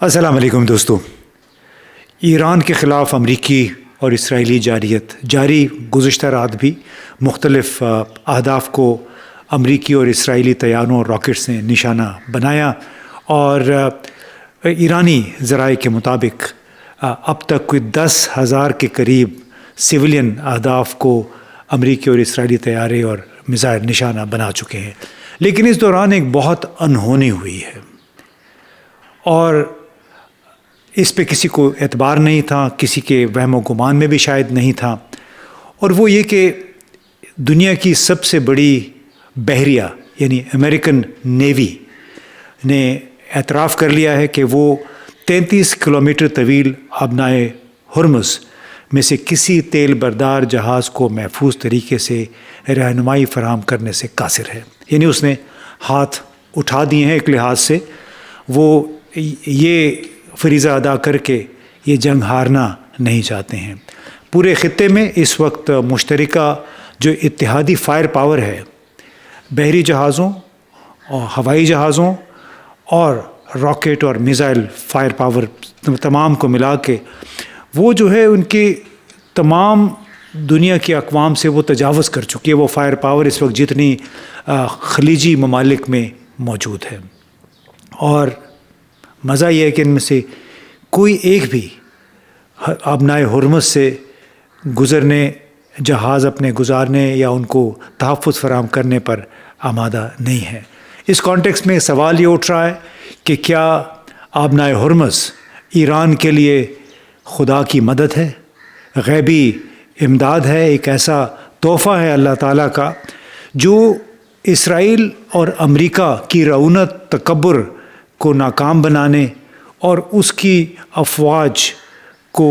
السلام علیکم دوستو. ایران کے خلاف امریکی اور اسرائیلی جاری گزشتہ رات بھی مختلف اہداف کو امریکی اور اسرائیلی طیاروں اور راکٹس نے نشانہ بنایا، اور ایرانی ذرائع کے مطابق اب تک کوئی 10,000 کے قریب سویلین اہداف کو امریکی اور اسرائیلی طیارے اور میزائل نشانہ بنا چکے ہیں. لیکن اس دوران ایک بہت انہونی ہوئی ہے اور اس پہ کسی کو اعتبار نہیں تھا، کسی کے وہم و گمان میں بھی شاید نہیں تھا، اور وہ یہ کہ دنیا کی سب سے بڑی بحریہ یعنی امریکن نیوی نے اعتراف کر لیا ہے کہ وہ 33 کلومیٹر طویل آبنائے ہرمز میں سے کسی تیل بردار جہاز کو محفوظ طریقے سے رہنمائی فراہم کرنے سے قاصر ہے. یعنی اس نے ہاتھ اٹھا دیے ہیں ایک لحاظ سے، وہ یہ فریضہ ادا کر کے یہ جنگ ہارنا نہیں چاہتے ہیں. پورے خطے میں اس وقت مشترکہ جو اتحادی فائر پاور ہے، بحری جہازوں اور ہوائی جہازوں اور راکٹ اور میزائل فائر پاور تمام کو ملا کے وہ جو ہے ان کی تمام دنیا کی اقوام سے وہ تجاوز کر چکی ہے. وہ فائر پاور اس وقت جتنی خلیجی ممالک میں موجود ہے، اور مزہ یہ ہے کہ ان میں سے کوئی ایک بھی آبنائے ہرمز سے جہاز اپنے گزارنے یا ان کو تحفظ فراہم کرنے پر آمادہ نہیں ہے. اس کانٹیکس میں سوال یہ اٹھ رہا ہے کہ کیا آبنائے ہرمز ایران کے لیے خدا کی مدد ہے، غیبی امداد ہے، ایک ایسا تحفہ ہے اللہ تعالیٰ کا جو اسرائیل اور امریکہ کی رعونت تکبر کو ناکام بنانے اور اس کی افواج کو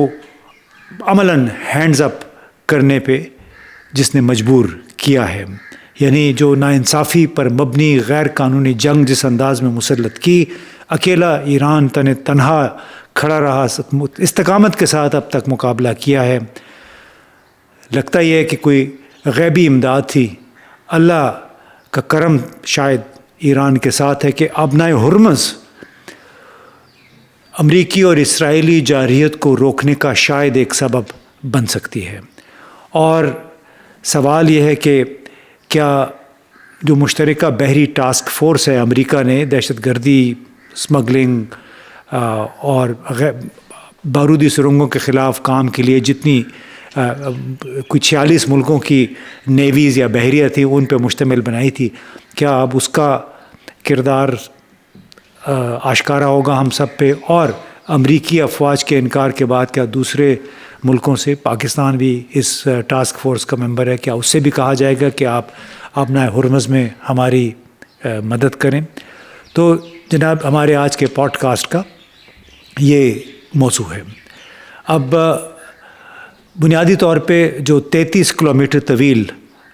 عملاً ہینڈز اپ کرنے پہ جس نے مجبور کیا ہے. یعنی جو ناانصافی پر مبنی غیر قانونی جنگ جس انداز میں مسلط کی، اکیلا ایران تنہا کھڑا رہا، استقامت کے ساتھ اب تک مقابلہ کیا ہے. لگتا یہ ہے کہ کوئی غیبی امداد تھی، اللہ کا کرم شاید ایران کے ساتھ ہے کہ آبنائے ہرمز امریکی اور اسرائیلی جارحیت کو روکنے کا شاید ایک سبب بن سکتی ہے. اور سوال یہ ہے کہ کیا جو مشترکہ بحری ٹاسک فورس ہے امریکہ نے دہشت گردی، اسمگلنگ اور بارودی سرنگوں کے خلاف کام کے لیے جتنی کوئی 46 ملکوں کی نیویز یا بحریہ تھی ان پہ مشتمل بنائی تھی، کیا اب اس کا کردار آشکارا ہوگا ہم سب پہ؟ اور امریکی افواج کے انکار کے بعد کیا دوسرے ملکوں سے، پاکستان بھی اس ٹاسک فورس کا ممبر ہے، کیا اس سے بھی کہا جائے گا کہ آپ آبنائے ہرمز میں ہماری مدد کریں؟ تو جناب ہمارے آج کے پوڈ کاسٹ کا یہ موضوع ہے. اب بنیادی طور پہ جو 33 کلومیٹر طویل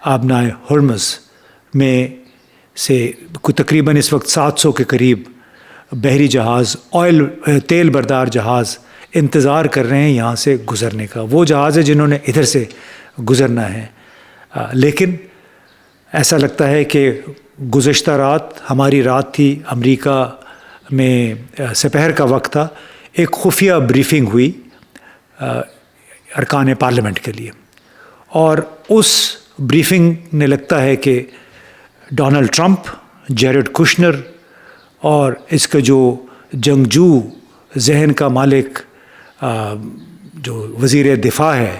آبنائے ہرمز میں سے کوئی تقریباً اس وقت 700 کے قریب بحری جہاز، تیل بردار جہاز انتظار کر رہے ہیں یہاں سے گزرنے کا. وہ جہاز ہے جنہوں نے ادھر سے گزرنا ہے. لیکن ایسا لگتا ہے کہ گزشتہ رات ہماری رات تھی، امریکہ میں سپہر کا وقت تھا، ایک خفیہ بریفنگ ہوئی ارکان پارلیمنٹ کے لیے، اور اس بریفنگ نے لگتا ہے کہ ڈونلڈ ٹرمپ، جیرڈ کوشنر اور اس کا جو جنگجو ذہن کا مالک جو وزیر دفاع ہے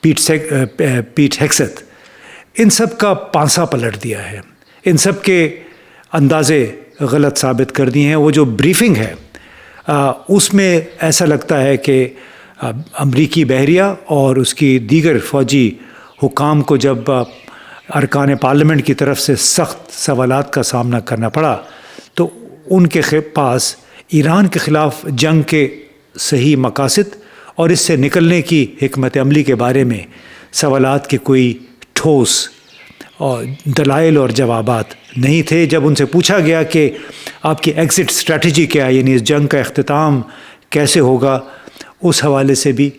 پیٹ ہیگسیت، ان سب کا پانسا پلٹ دیا ہے، ان سب کے اندازے غلط ثابت کر دیے ہیں. وہ جو بریفنگ ہے اس میں ایسا لگتا ہے کہ امریکی بحریہ اور اس کی دیگر فوجی حکام کو جب ارکان پارلیمنٹ کی طرف سے سخت سوالات کا سامنا کرنا پڑا تو ان کے پاس ایران کے خلاف جنگ کے صحیح مقاصد اور اس سے نکلنے کی حکمت عملی کے بارے میں سوالات کے کوئی ٹھوس اور دلائل اور جوابات نہیں تھے. جب ان سے پوچھا گیا کہ آپ کی ایگزٹ اسٹریٹجی کیا ہے، یعنی اس جنگ کا اختتام کیسے ہوگا، اس حوالے سے بھی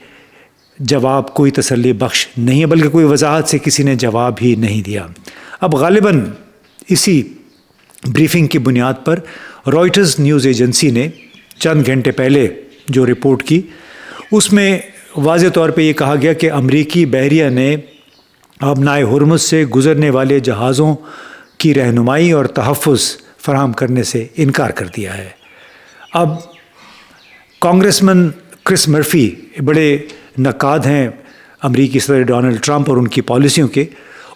جواب کوئی تسلی بخش نہیں ہے، بلکہ کوئی وضاحت سے کسی نے جواب ہی نہیں دیا. اب غالباً اسی بریفنگ کی بنیاد پر رائٹرز نیوز ایجنسی نے چند گھنٹے پہلے جو رپورٹ کی، اس میں واضح طور پہ یہ کہا گیا کہ امریکی بحریہ نے آبنائے ہرمز سے گزرنے والے جہازوں کی رہنمائی اور تحفظ فراہم کرنے سے انکار کر دیا ہے۔ اب کانگریسمین کرس مرفی بڑے نقاد ہیں امریکی صدر ڈونلڈ ٹرمپ اور ان کی پالیسیوں کے،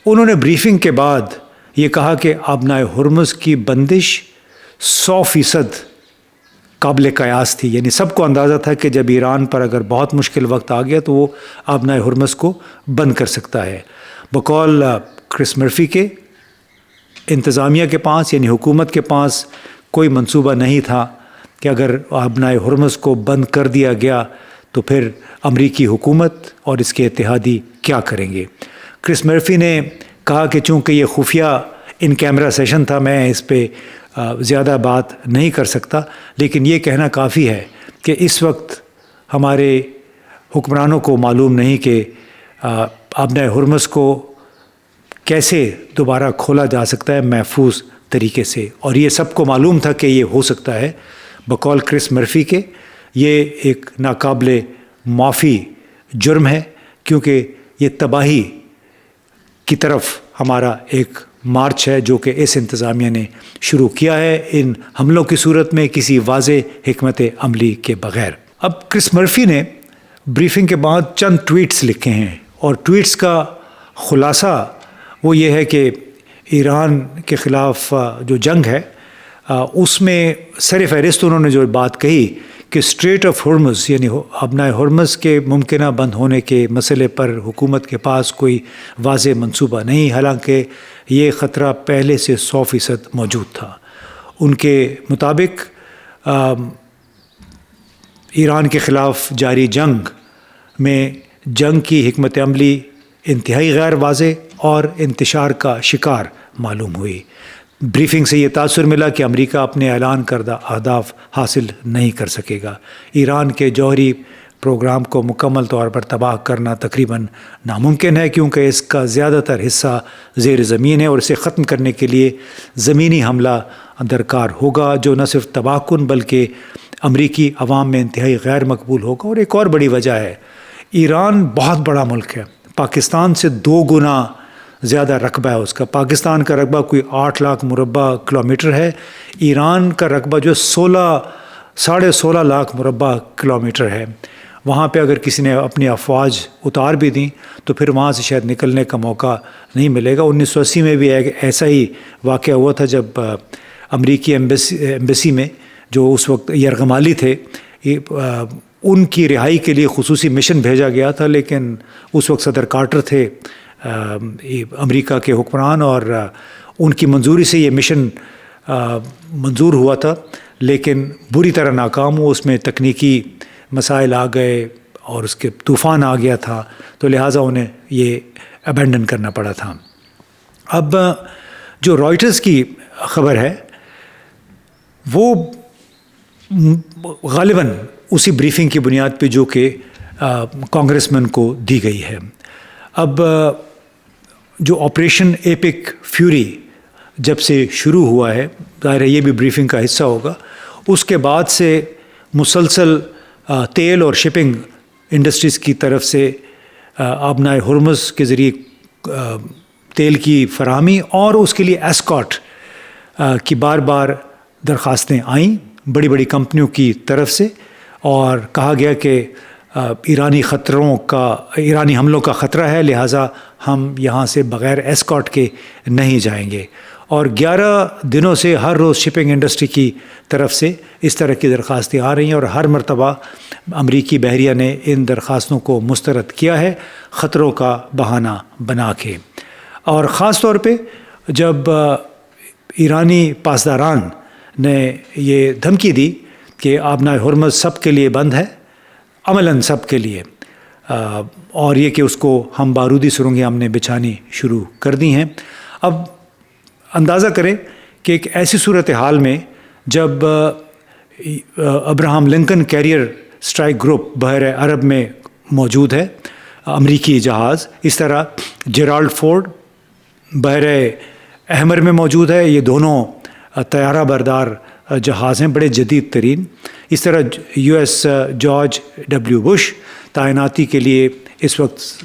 انہوں نے بریفنگ کے بعد یہ کہا کہ آبنائے ہرمز کی بندش 100% قابل قیاس تھی، یعنی سب کو اندازہ تھا کہ جب ایران پر اگر بہت مشکل وقت آ گیا تو وہ آبنائے ہرمز کو بند کر سکتا ہے۔ بقول کرس مرفی کے، انتظامیہ کے پاس یعنی حکومت کے پاس کوئی منصوبہ نہیں تھا کہ اگر آبنائے ہرمز کو بند کر دیا گیا تو پھر امریکی حکومت اور اس کے اتحادی کیا کریں گے۔ کرس مرفی نے کہا کہ چونکہ یہ خفیہ ان کیمرہ سیشن تھا، میں اس پہ زیادہ بات نہیں کر سکتا، لیکن یہ کہنا کافی ہے کہ اس وقت ہمارے حکمرانوں کو معلوم نہیں کہ آبنائے ہرمز کو کیسے دوبارہ کھولا جا سکتا ہے محفوظ طریقے سے، اور یہ سب کو معلوم تھا کہ یہ ہو سکتا ہے۔ بقول کرس مرفی کے یہ ایک ناقابل معافی جرم ہے، کیونکہ یہ تباہی کی طرف ہمارا ایک مارچ ہے جو کہ اس انتظامیہ نے شروع کیا ہے ان حملوں کی صورت میں کسی واضح حکمت عملی کے بغیر۔ اب کرس مرفی نے بریفنگ کے بعد چند ٹویٹس لکھے ہیں، اور ٹویٹس کا خلاصہ وہ یہ ہے کہ ایران کے خلاف جو جنگ ہے اس میں سر فہرست انہوں نے جو بات کہی کہ اسٹریٹ آف ہرمز یعنی آبنائے ہرمز کے ممکنہ بند ہونے کے مسئلے پر حکومت کے پاس کوئی واضح منصوبہ نہیں، حالانکہ یہ خطرہ پہلے سے 100% موجود تھا۔ ان کے مطابق ایران کے خلاف جاری جنگ میں جنگ کی حکمت عملی انتہائی غیر واضح اور انتشار کا شکار معلوم ہوئی۔ بریفنگ سے یہ تاثر ملا کہ امریکہ اپنے اعلان کردہ اہداف حاصل نہیں کر سکے گا۔ ایران کے جوہری پروگرام کو مکمل طور پر تباہ کرنا تقریباً ناممکن ہے، کیونکہ اس کا زیادہ تر حصہ زیر زمین ہے، اور اسے ختم کرنے کے لیے زمینی حملہ درکار ہوگا جو نہ صرف تباہ کن بلکہ امریکی عوام میں انتہائی غیر مقبول ہوگا۔ اور ایک اور بڑی وجہ ہے، ایران بہت بڑا ملک ہے، پاکستان سے 2 گنا زیادہ رقبہ ہے اس کا۔ پاکستان کا رقبہ کوئی 8 لاکھ مربع کلومیٹر ہے، ایران کا رقبہ جو 16.5 لاکھ مربع کلومیٹر ہے۔ وہاں پہ اگر کسی نے اپنی افواج اتار بھی دیں تو پھر وہاں سے شاید نکلنے کا موقع نہیں ملے گا۔ 1980 میں بھی ایسا ہی واقعہ ہوا تھا جب امریکی ایمبیسی میں جو اس وقت یرغمالی تھے ان کی رہائی کے لیے خصوصی مشن بھیجا گیا تھا، لیکن اس وقت صدر کارٹر تھے امریکہ کے حکمران، اور ان کی منظوری سے یہ مشن منظور ہوا تھا، لیکن بری طرح ناکام ہوا۔ اس میں تکنیکی مسائل آ گئے اور اس کے طوفان آ گیا تھا، تو لہٰذا انہیں یہ ابینڈن کرنا پڑا تھا۔ اب جو رائٹرز کی خبر ہے وہ غالباً اسی بریفنگ کی بنیاد پہ جو کہ کانگریس مین کو دی گئی ہے۔ اب جو آپریشن ایپک فیوری جب سے شروع ہوا ہے، ظاہر ہے یہ بھی بریفنگ کا حصہ ہوگا، اس کے بعد سے مسلسل تیل اور شپنگ انڈسٹریز کی طرف سے آبنائے ہرمز کے ذریعے تیل کی فراہمی اور اس کے لیے ایسکارٹ کی بار بار درخواستیں آئیں بڑی بڑی کمپنیوں کی طرف سے، اور کہا گیا کہ ایرانی حملوں کا خطرہ ہے، لہٰذا ہم یہاں سے بغیر ایسکارٹ کے نہیں جائیں گے۔ اور 11 دنوں سے ہر روز شپنگ انڈسٹری کی طرف سے اس طرح کی درخواستیں آ رہی ہیں، اور ہر مرتبہ امریکی بحریہ نے ان درخواستوں کو مسترد کیا ہے خطروں کا بہانہ بنا کے۔ اور خاص طور پہ جب ایرانی پاسداران نے یہ دھمکی دی کہ آبنائے ہرمز سب کے لیے بند ہے، عملاً سب کے لیے، اور یہ کہ اس کو ہم بارودی سرنگیں ہم نے بچھانی شروع کر دی ہیں۔ اب اندازہ کریں کہ ایک ایسی صورتحال میں جب Abraham Lincoln carrier strike group بحر عرب میں موجود ہے، امریکی جہاز، اس طرح جیرالڈ فورڈ بحر احمر میں موجود ہے، یہ دونوں طیارہ بردار جہاز ہیں بڑے جدید ترین۔ اس طرح US جارج W بش تعیناتی کے لیے اس وقت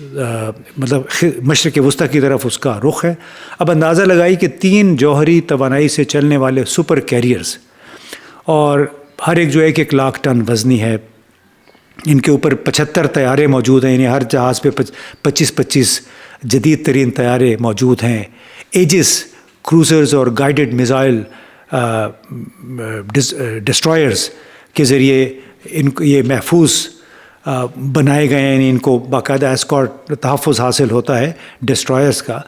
مطلب مشرق وسطیٰ کی طرف اس کا رخ ہے۔ اب اندازہ لگائی کہ 3 جوہری توانائی سے چلنے والے سپر کیریئرز، اور ہر ایک جو 1 لاکھ ٹن وزنی ہے، ان کے اوپر 75 طیارے موجود ہیں، یعنی ہر جہاز پہ 25 جدید ترین طیارے موجود ہیں۔ ایجس کروزرز اور گائیڈڈ میزائل ڈسٹرائرز کے ذریعے یہ محفوظ بنائے گئے ہیں، یعنی ان کو باقاعدہ ایسکارٹ تحفظ حاصل ہوتا ہے ڈسٹرائرز کا،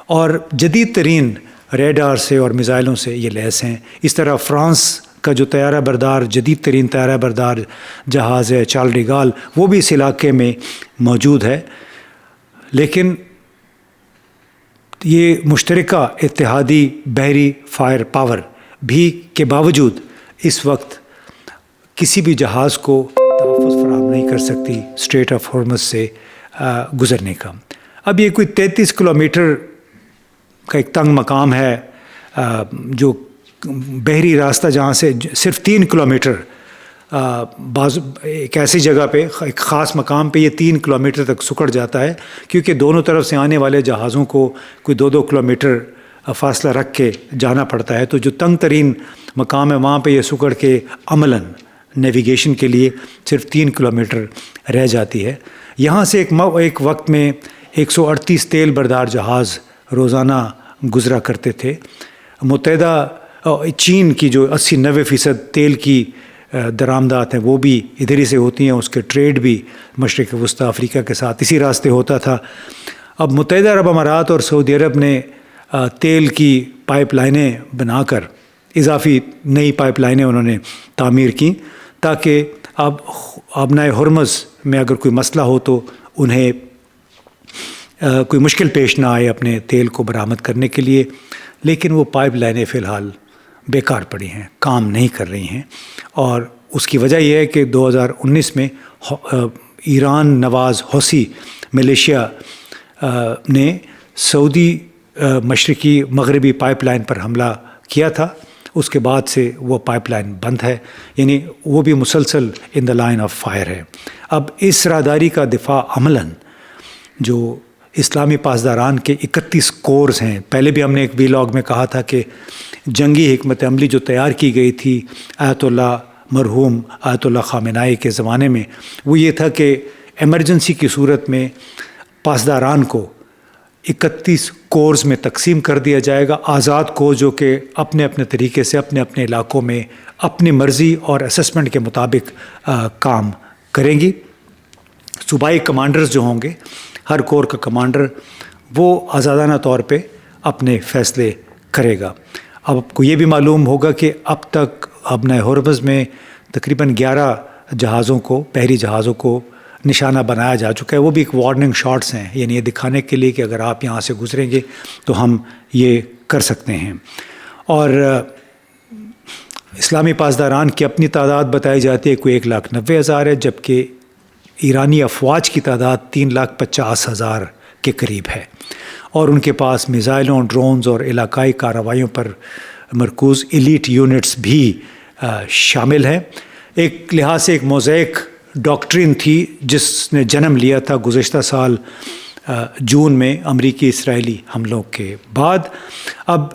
اور جدید ترین ریڈار سے اور میزائلوں سے یہ لیس ہیں۔ اس طرح فرانس کا جو طیارہ بردار جدید ترین طیارہ بردار جہاز ہے چارل ڈی گال، وہ بھی اس علاقے میں موجود ہے۔ لیکن یہ مشترکہ اتحادی بحری فائر پاور بھی کے باوجود اس وقت کسی بھی جہاز کو تحفظ فراہم نہیں کر سکتی اسٹریٹ آف ہارمز سے گزرنے کا۔ اب یہ کوئی 33 کلومیٹر کا ایک تنگ مقام ہے، جو بحری راستہ جہاں سے صرف 3 کلومیٹر بعض ایک ایسی جگہ پہ ایک خاص مقام پہ یہ 3 کلومیٹر تک سکڑ جاتا ہے، کیونکہ دونوں طرف سے آنے والے جہازوں کو کوئی 2 کلومیٹر فاصلہ رکھ کے جانا پڑتا ہے۔ تو جو تنگ ترین مقام ہے وہاں پہ یہ سکڑ کے عملاً نیویگیشن کے لیے صرف 3 کلومیٹر رہ جاتی ہے۔ یہاں سے ایک وقت میں 138 تیل بردار جہاز روزانہ گزرا کرتے تھے۔ متحدہ چین کی جو 80-90% تیل کی درآمدات ہیں وہ بھی ادھر ہی سے ہوتی ہیں، اس کے ٹریڈ بھی مشرق وسطیٰ افریقہ کے ساتھ اسی راستے ہوتا تھا۔ اب متحدہ عرب امارات اور سعودی عرب نے تیل کی پائپ لائنیں بنا کر اضافی نئی پائپ لائنیں انہوں نے تعمیر کی، تاکہ اب آبنائے ہرمز میں اگر کوئی مسئلہ ہو تو انہیں کوئی مشکل پیش نہ آئے اپنے تیل کو برآمد کرنے کے لیے۔ لیکن وہ پائپ لائنیں فی الحال بیکار پڑی ہیں، کام نہیں کر رہی ہیں، اور اس کی وجہ یہ ہے کہ 2019 میں ایران نواز حوثی ملیشیا نے سعودی مشرقی مغربی پائپ لائن پر حملہ کیا تھا۔ اس کے بعد سے وہ پائپ لائن بند ہے، یعنی وہ بھی مسلسل ان دا لائن آف فائر ہے۔ اب اس راہداری کا دفاع عملاً جو اسلامی پاسداران کے 31 کورز ہیں، پہلے بھی ہم نے ایک ویلاگ میں کہا تھا کہ جنگی حکمت عملی جو تیار کی گئی تھی آیت اللہ مرحوم آیت اللہ خامنائی کے زمانے میں، وہ یہ تھا کہ ایمرجنسی کی صورت میں پاسداران کو 31 کورز میں تقسیم کر دیا جائے گا، آزاد کورز جو کہ اپنے اپنے طریقے سے اپنے اپنے علاقوں میں اپنی مرضی اور اسسمنٹ کے مطابق کام کریں گی۔ صوبائی کمانڈرز جو ہوں گے، ہر کور کا کمانڈر وہ آزادانہ طور پہ اپنے فیصلے کرے گا۔ اب آپ کو یہ بھی معلوم ہوگا کہ اب تک آبنائے ہرمز میں تقریباً 11 جہازوں کو، بحری جہازوں کو نشانہ بنایا جا چکا ہے۔ وہ بھی ایک وارننگ شاٹس ہیں، یعنی یہ دکھانے کے لیے کہ اگر آپ یہاں سے گزریں گے تو ہم یہ کر سکتے ہیں۔ اور اسلامی پاسداران کی اپنی تعداد بتائی جاتی ہے کوئی 1,90,000 ہے، جبکہ ایرانی افواج کی تعداد 3,50,000 کے قریب ہے، اور ان کے پاس میزائلوں، ڈرونز اور علاقائی کارروائیوں پر مرکوز ایلیٹ یونٹس بھی شامل ہیں۔ ایک لحاظ سے ایک موزیک ڈاکٹرین تھی جس نے جنم لیا تھا گزشتہ سال جون میں امریکی اسرائیلی حملوں کے بعد۔ اب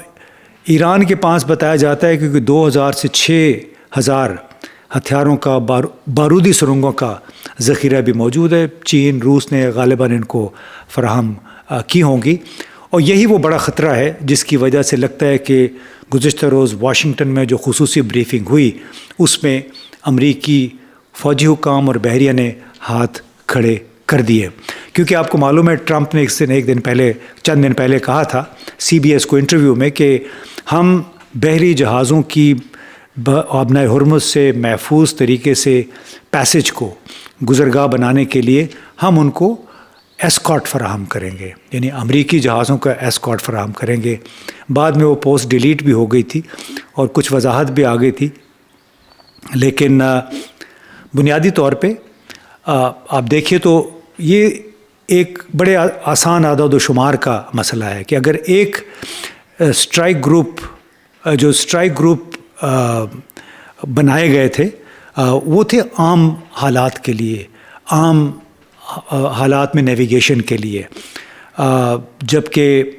ایران کے پاس بتایا جاتا ہے کہ 2,000 سے 6,000 ہتھیاروں کا بارودی سرنگوں کا ذخیرہ بھی موجود ہے۔ چین، روس نے غالباً ان کو فراہم کی ہوں گی، اور یہی وہ بڑا خطرہ ہے جس کی وجہ سے لگتا ہے کہ گزشتہ روز واشنگٹن میں جو خصوصی بریفنگ ہوئی اس میں امریکی فوجی حکام اور بحریہ نے ہاتھ کھڑے کر دیے، کیونکہ آپ کو معلوم ہے ٹرمپ نے چند دن پہلے کہا تھا CBS کو انٹرویو میں کہ ہم بحری جہازوں کی آبنائے ہرمز سے محفوظ طریقے سے پیسج کو گزرگاہ بنانے کے لیے ہم ان کو ایسکارٹ فراہم کریں گے، یعنی امریکی جہازوں کا ایسکارٹ فراہم کریں گے۔ بعد میں وہ پوسٹ ڈیلیٹ بھی ہو گئی تھی اور کچھ وضاحت بھی آ گئی تھی، لیکن بنیادی طور پہ آپ دیکھیے تو یہ ایک بڑے آسان اعداد و شمار کا مسئلہ ہے کہ اگر ایک اسٹرائک گروپ بنائے گئے تھے وہ تھے عام حالات کے لیے، عام حالات میں نیویگیشن کے لیے، جبکہ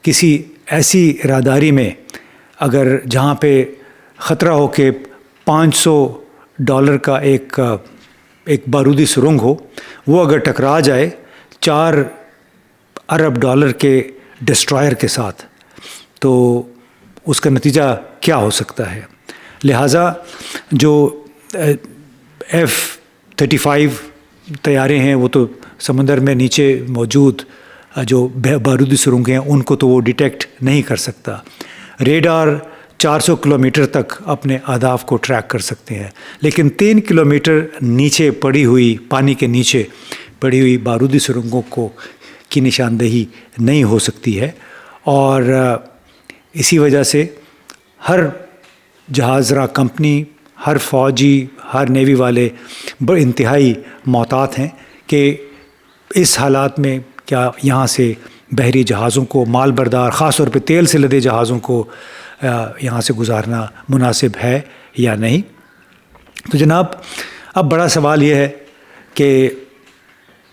کسی ایسی راداری میں اگر جہاں پہ خطرہ ہو کہ $500 کا ایک بارودی سرنگ ہو، وہ اگر ٹکرا جائے $4 ارب کے ڈسٹرائر کے ساتھ، تو اس کا نتیجہ کیا ہو سکتا ہے؟ لہٰذا جو F-35 طیارے ہیں وہ تو سمندر میں نیچے موجود جو بارودی سرنگیں ہیں ان کو تو وہ ڈیٹیکٹ نہیں کر سکتا۔ ریڈار 400 کلومیٹر تک اپنے اہداف کو ٹریک کر سکتے ہیں، لیکن 3 کلومیٹر نیچے پڑی ہوئی، پانی کے نیچے پڑی ہوئی بارودی سرنگوں کی نشاندہی نہیں ہو سکتی ہے۔ اور اسی وجہ سے ہر جہاز راہ کمپنی، ہر فوجی، ہر نیوی والے بڑے انتہائی محتاط ہیں کہ اس حالات میں کیا یہاں سے بحری جہازوں کو، مال بردار خاص طور پہ تیل سے لدے جہازوں کو یہاں سے گزارنا مناسب ہے یا نہیں۔ تو جناب اب بڑا سوال یہ ہے کہ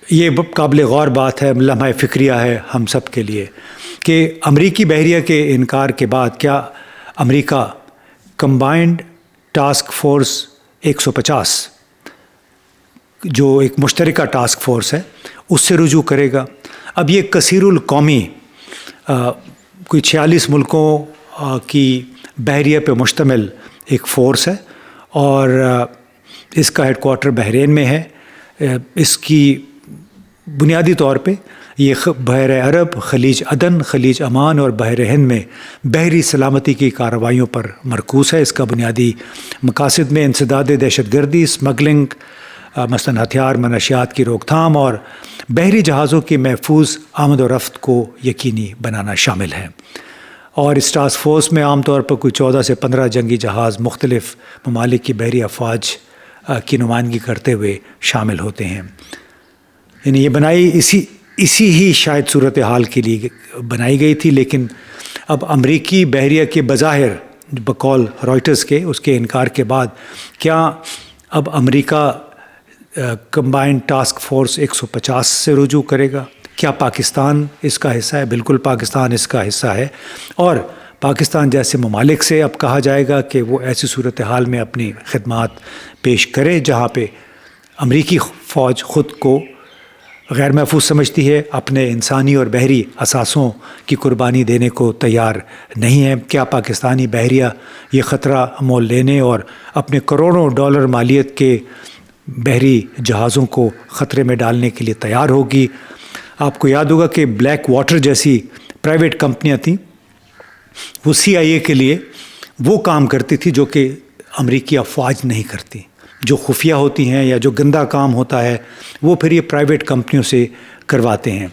یہ قابل غور بات ہے، لمحہ فکریہ ہے ہم سب کے لیے کہ امریکی بحریہ کے انکار کے بعد کیا امریکہ کمبائنڈ ٹاسک فورس 150 جو ایک مشترکہ ٹاسک فورس ہے اس سے رجوع کرے گا؟ اب یہ کثیر القومی کوئی 46 ملکوں کی بحریہ پہ مشتمل ایک فورس ہے، اور اس کا ہیڈ کوارٹر بحرین میں ہے۔ اس کی بنیادی طور پہ یہ بحر عرب، خلیج عدن، خلیج عمان اور بحر ہند میں بحری سلامتی کی کارروائیوں پر مرکوز ہے۔ اس کا بنیادی مقاصد میں انسداد دہشت گردی، اسمگلنگ، مثلاً ہتھیار منشیات کی روک تھام اور بحری جہازوں کی محفوظ آمد و رفت کو یقینی بنانا شامل ہے۔ اور اس ٹاسک فورس میں عام طور پر کوئی 14 سے 15 جنگی جہاز مختلف ممالک کی بحری افواج کی نمائندگی کرتے ہوئے شامل ہوتے ہیں۔ یعنی یہ بنائی اسی ہی شاید صورتحال کے لیے بنائی گئی تھی، لیکن اب امریکی بحریہ کے بظاہر بقول رائٹرز کے اس کے انکار کے بعد کیا اب امریکہ کمبائنڈ ٹاسک فورس 150 سے رجوع کرے گا؟ کیا پاکستان اس کا حصہ ہے؟ بالکل پاکستان اس کا حصہ ہے، اور پاکستان جیسے ممالک سے اب کہا جائے گا کہ وہ ایسی صورتحال میں اپنی خدمات پیش کرے جہاں پہ امریکی فوج خود کو غیر محفوظ سمجھتی ہے، اپنے انسانی اور بحری اثاثوں کی قربانی دینے کو تیار نہیں ہے۔ کیا پاکستانی بحریہ یہ خطرہ مول لینے اور اپنے کروڑوں ڈالر مالیت کے بحری جہازوں کو خطرے میں ڈالنے کے لیے تیار ہوگی؟ آپ کو یاد ہوگا کہ بلیک واٹر جیسی پرائیویٹ کمپنیاں تھیں، وہ CIA کے لیے وہ کام کرتی تھی جو کہ امریکی افواج نہیں کرتی، جو خفیہ ہوتی ہیں یا جو گندا کام ہوتا ہے وہ پھر یہ پرائیویٹ کمپنیوں سے کرواتے ہیں۔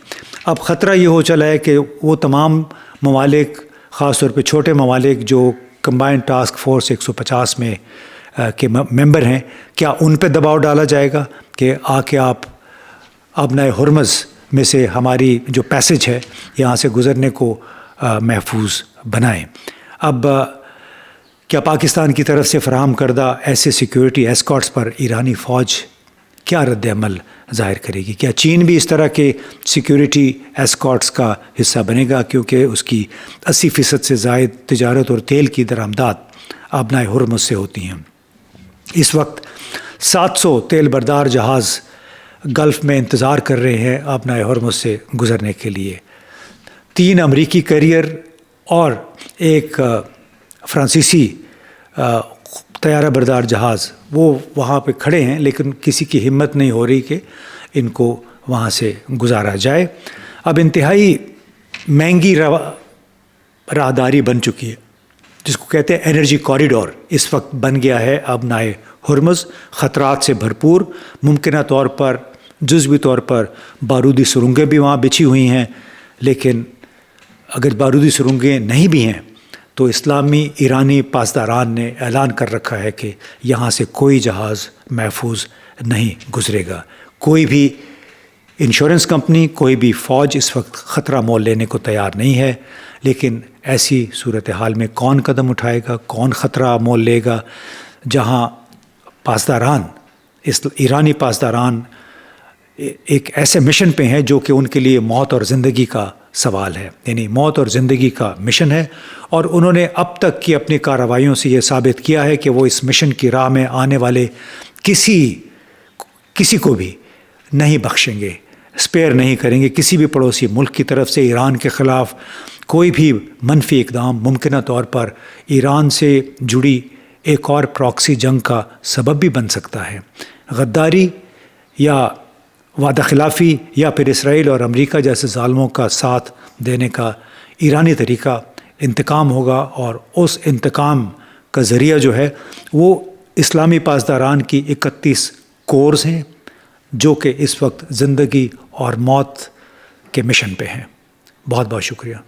اب خطرہ یہ ہو چلا ہے کہ وہ تمام ممالک، خاص طور پہ چھوٹے ممالک جو کمبائنڈ ٹاسک فورس 150 میں کے ممبر ہیں، کیا ان پہ دباؤ ڈالا جائے گا کہ آ کے آپ آبنائے ہرمز میں سے ہماری جو پیسج ہے یہاں سے گزرنے کو محفوظ بنائیں؟ اب کیا پاکستان کی طرف سے فراہم کردہ ایسے سیکیورٹی ایسکارٹس پر ایرانی فوج کیا رد عمل ظاہر کرے گی؟ کیا چین بھی اس طرح کے سیکیورٹی ایسکارٹس کا حصہ بنے گا، کیونکہ اس کی 80% سے زائد تجارت اور تیل کی درآمدات آبنائے ہرمز سے ہوتی ہیں؟ اس وقت 700 تیل بردار جہاز گلف میں انتظار کر رہے ہیں آبنائے ہرمز سے گزرنے کے لیے۔ 3 امریکی کیریئر اور ایک فرانسیسی طیارہ بردار جہاز وہ وہاں پہ کھڑے ہیں، لیکن کسی کی ہمت نہیں ہو رہی کہ ان کو وہاں سے گزارا جائے۔ اب انتہائی مہنگی راہداری بن چکی ہے جس کو کہتے ہیں انرجی کوریڈور، اس وقت بن گیا ہے آبنائے ہرمز، خطرات سے بھرپور، ممکنہ طور پر جزوی طور پر بارودی سرنگیں بھی وہاں بچھی ہوئی ہیں، لیکن اگر بارودی سرنگیں نہیں بھی ہیں تو اسلامی ایرانی پاسداران نے اعلان کر رکھا ہے کہ یہاں سے کوئی جہاز محفوظ نہیں گزرے گا۔ کوئی بھی انشورنس کمپنی، کوئی بھی فوج اس وقت خطرہ مول لینے کو تیار نہیں ہے، لیکن ایسی صورتحال میں کون قدم اٹھائے گا، کون خطرہ مول لے گا؟ جہاں پاسداران ایرانی پاسداران ایک ایسے مشن پہ ہیں جو کہ ان کے لیے موت اور زندگی کا سوال ہے، یعنی موت اور زندگی کا مشن ہے، اور انہوں نے اب تک کی اپنی کارروائیوں سے یہ ثابت کیا ہے کہ وہ اس مشن کی راہ میں آنے والے کسی کو بھی نہیں بخشیں گے، اسپیئر نہیں کریں گے۔ کسی بھی پڑوسی ملک کی طرف سے ایران کے خلاف کوئی بھی منفی اقدام ممکنہ طور پر ایران سے جڑی ایک اور پراکسی جنگ کا سبب بھی بن سکتا ہے۔ غداری یا وعدہ خلافی یا پھر اسرائیل اور امریکہ جیسے ظالموں کا ساتھ دینے کا ایرانی طریقہ انتقام ہوگا، اور اس انتقام کا ذریعہ جو ہے وہ اسلامی پاسداران کی 31 کورز ہیں جو کہ اس وقت زندگی اور موت کے مشن پہ ہیں۔ بہت بہت شکریہ۔